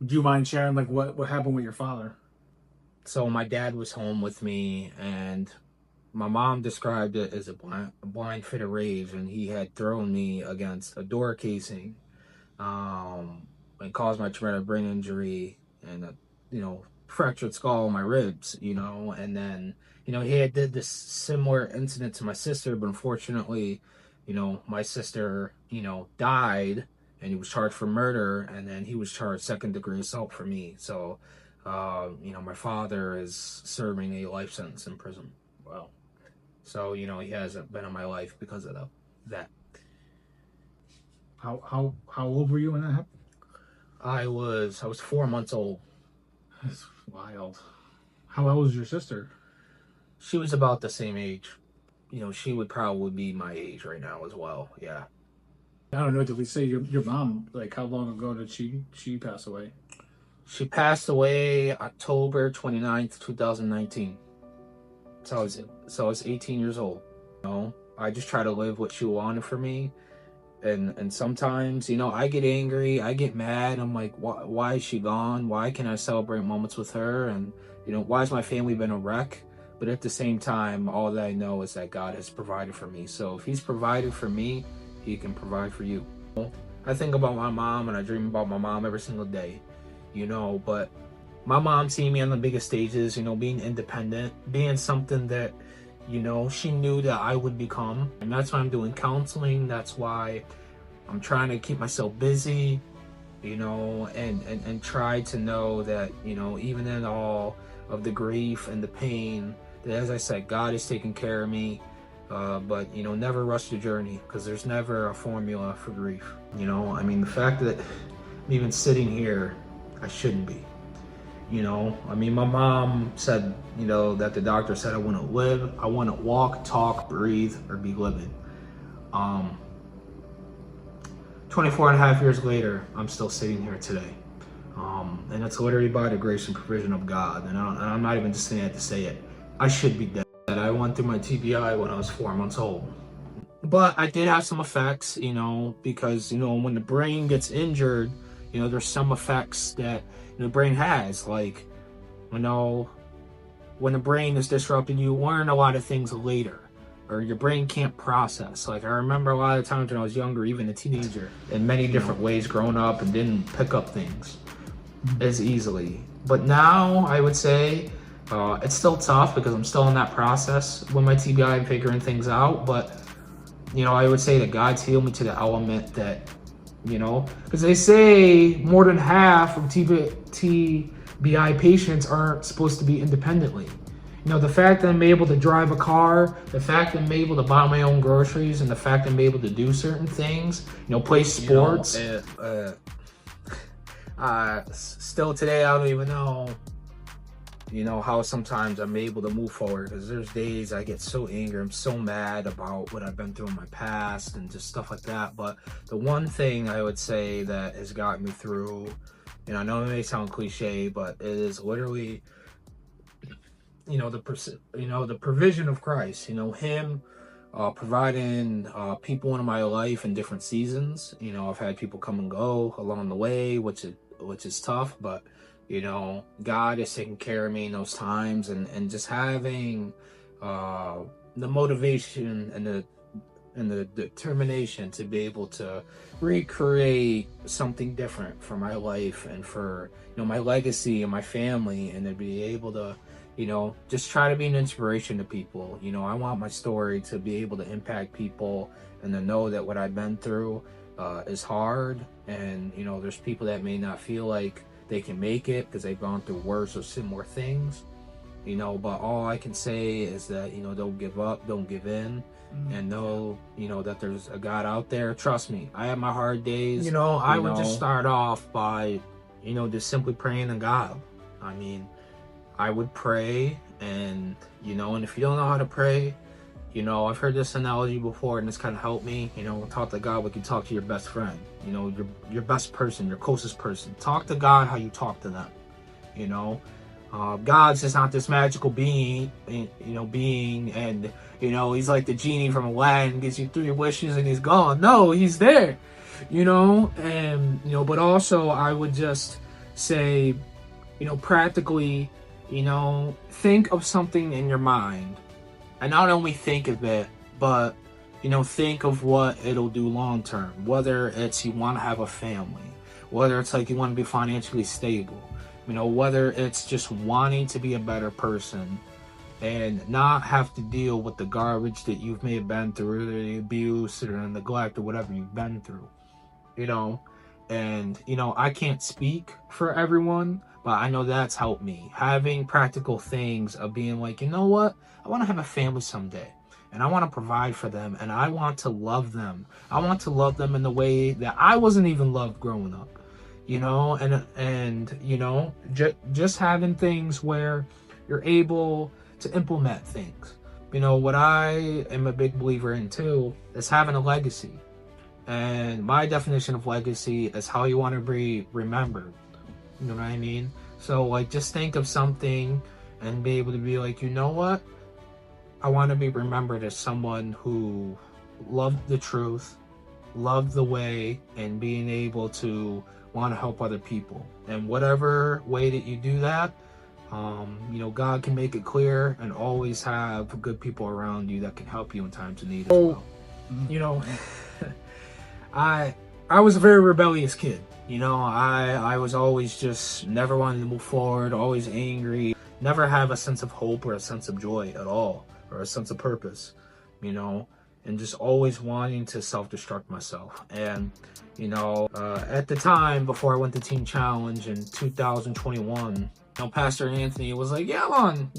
Do you mind sharing like what happened with your father? So my dad was home with me, and my mom described it as a blind fit of rage, and he had thrown me against a door casing, um, and caused my traumatic brain injury and a, fractured skull in my ribs, and then, he had did this similar incident to my sister, but unfortunately, my sister, died, and he was charged for murder, and then he was charged second degree assault for me. So, my father is serving a life sentence in prison. Well, so, he hasn't been in my life because of that. How old were you when that happened? I was 4 months old. That's wild. How old was your sister? She was about the same age. She would probably be my age right now as well. Yeah. I don't know. Did we say your mom? Like how long ago did she pass away? She passed away October 29th, 2019. So I was 18 years old. I just try to live what she wanted for me. And sometimes, I get angry, I get mad. I'm like, why is she gone? Why can I celebrate moments with her? And, why has my family been a wreck? But at the same time, all that I know is that God has provided for me. So if he's provided for me, he can provide for you. I think about my mom and I dream about my mom every single day, but my mom seeing me on the biggest stages, being independent, being something that, she knew that I would become. And that's why I'm doing counseling. That's why I'm trying to keep myself busy, and try to know that, even in all of the grief and the pain, that, as I said, God is taking care of me. But, never rush the journey, because there's never a formula for grief. The fact that I'm even sitting here, I shouldn't be. My mom said, that the doctor said I wouldn't live. I wouldn't walk, talk, breathe, or be living. 24 and a half years later, I'm still sitting here today. And it's literally by the grace and provision of God. And I'm not even just saying that to say it. I should be dead. I went through my TBI when I was 4 months old. But I did have some effects, because, when the brain gets injured, there's some effects that the brain has. Like, when the brain is disrupted, you learn a lot of things later, or your brain can't process. Like, I remember a lot of times when I was younger, even a teenager, in many different ways growing up, and didn't pick up things as easily. But now I would say it's still tough because I'm still in that process with my TBI and figuring things out. But, I would say that God's healed me to the element that, because they say more than half of TBI patients aren't supposed to be independently. The fact that I'm able to drive a car, the fact that I'm able to buy my own groceries, and the fact that I'm able to do certain things, play sports. Still today, I don't even know, how sometimes I'm able to move forward, because there's days I get so angry, I'm so mad about what I've been through in my past and just stuff like that. But the one thing I would say that has gotten me through, and I know it may sound cliche, but it is literally, the provision of Christ, him providing people into my life in different seasons. I've had people come and go along the way, which is tough, but God is taking care of me in those times, and just having the motivation and the determination to be able to recreate something different for my life and for my legacy and my family, and to be able to just try to be an inspiration to people. I want my story to be able to impact people, and to know that what I've been through is hard, and there's people that may not feel like they can make it because they've gone through worse or similar things, but all I can say is that, don't give up, don't give in, and know, that there's a God out there. Trust me, I have my hard days. I would just start off by, just simply praying to God. I would pray, and, and if you don't know how to pray, I've heard this analogy before, and it's kind of helped me. Talk to God like you talk to your best friend. Your best person, your closest person. Talk to God how you talk to them. God's just not this magical being, and he's like the genie from Aladdin, gives you 3 wishes and he's gone. No, he's there. And but also I would just say, practically, think of something in your mind, and not only think of it, but think of what it'll do long term. Whether it's you want to have a family, whether it's like you want to be financially stable, whether it's just wanting to be a better person and not have to deal with the garbage that you may have been through, or the abuse or the neglect or whatever you've been through, and I can't speak for everyone, but I know that's helped me, having practical things of being like, I want to have a family someday, and I want to provide for them, and I want to love them. I want to love them in the way that I wasn't even loved growing up, just having things where you're able to implement things. What I am a big believer in too is having a legacy. And my definition of legacy is how you want to be remembered. You know what I mean? So like, just think of something and be able to be like, I want to be remembered as someone who loved the truth, loved the way, and being able to want to help other people. And whatever way that you do that, God can make it clear, and always have good people around you that can help you in times of need as well. I was a very rebellious kid. I was always just never wanting to move forward, always angry, never have a sense of hope or a sense of joy at all, or a sense of purpose, and just always wanting to self-destruct myself. And, at the time, before I went to Teen Challenge in 2021, Pastor Anthony was like, yeah, man,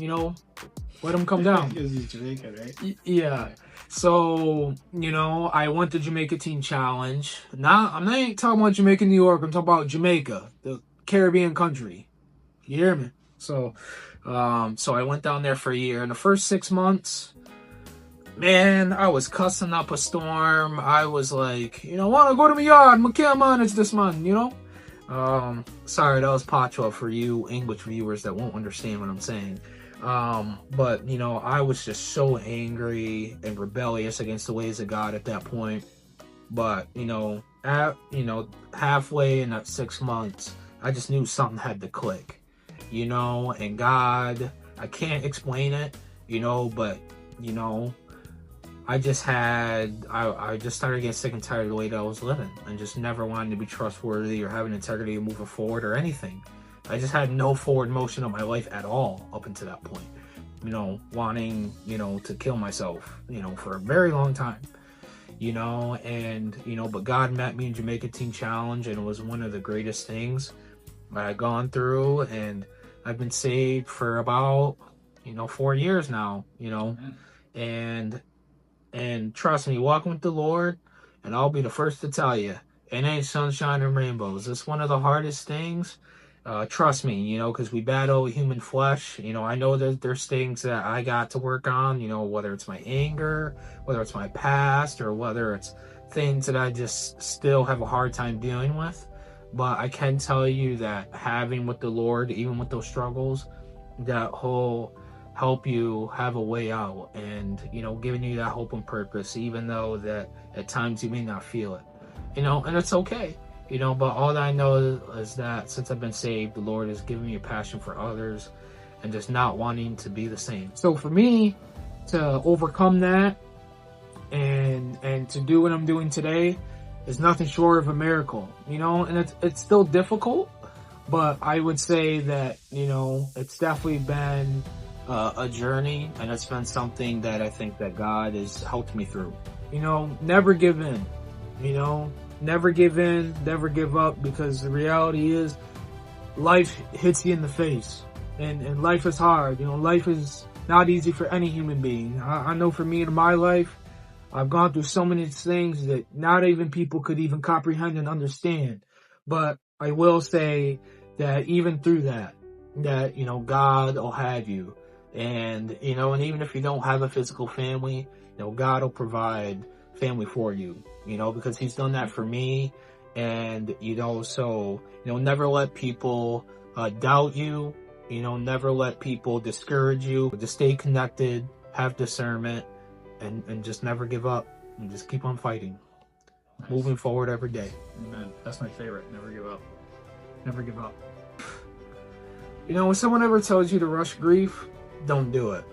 let him come down. Because he's Jamaican, right? Yeah. So, I went to Jamaica Teen Challenge. I'm not talking about Jamaica, New York. I'm talking about Jamaica, the Caribbean country. You hear me? So I went down there for a year. In the first 6 months, man, I was cussing up a storm. I was like, want to go to my yard. I can't manage this, man, Sorry, that was patois for you English viewers that won't understand what I'm saying. But I was just so angry and rebellious against the ways of God at that point. But halfway in that 6 months, I just knew something had to click, and God, I can't explain it, but I just started getting sick and tired of the way that I was living, and just never wanting to be trustworthy or having integrity or moving forward or anything. I just had no forward motion of my life at all up until that point. Wanting, to kill myself, for a very long time. But God met me in Jamaica Teen Challenge, and it was one of the greatest things I've gone through, and I've been saved for about, 4 years now, and trust me, walking with the Lord, and I'll be the first to tell you, it ain't sunshine and rainbows. It's one of the hardest things. Trust me, because we battle human flesh. I know that there's things that I got to work on, whether it's my anger, whether it's my past, or whether it's things that I just still have a hard time dealing with. But I can tell you that having with the Lord, even with those struggles, that He'll help you have a way out, and, giving you that hope and purpose, even though that at times you may not feel it, and it's okay. But all that I know is that since I've been saved, the Lord has given me a passion for others and just not wanting to be the same. So for me to overcome that and to do what I'm doing today is nothing short of a miracle, and it's still difficult, but I would say that, it's definitely been a journey, and it's been something that I think that God has helped me through. Never give in, Never give in, never give up, because the reality is life hits you in the face, and life is hard. Life is not easy for any human being. I know for me in my life, I've gone through so many things that not even people could even comprehend and understand. But I will say that even through that, God will have you. And, and even if you don't have a physical family, God will provide family for you, because He's done that for me. And, so, never let people doubt you, never let people discourage you. Just stay connected, have discernment, and just never give up, and just keep on fighting. Nice. Moving forward every day. Amen. That's my favorite. Never give up. Never give up. You know, when someone ever tells you to rush grief, don't do it.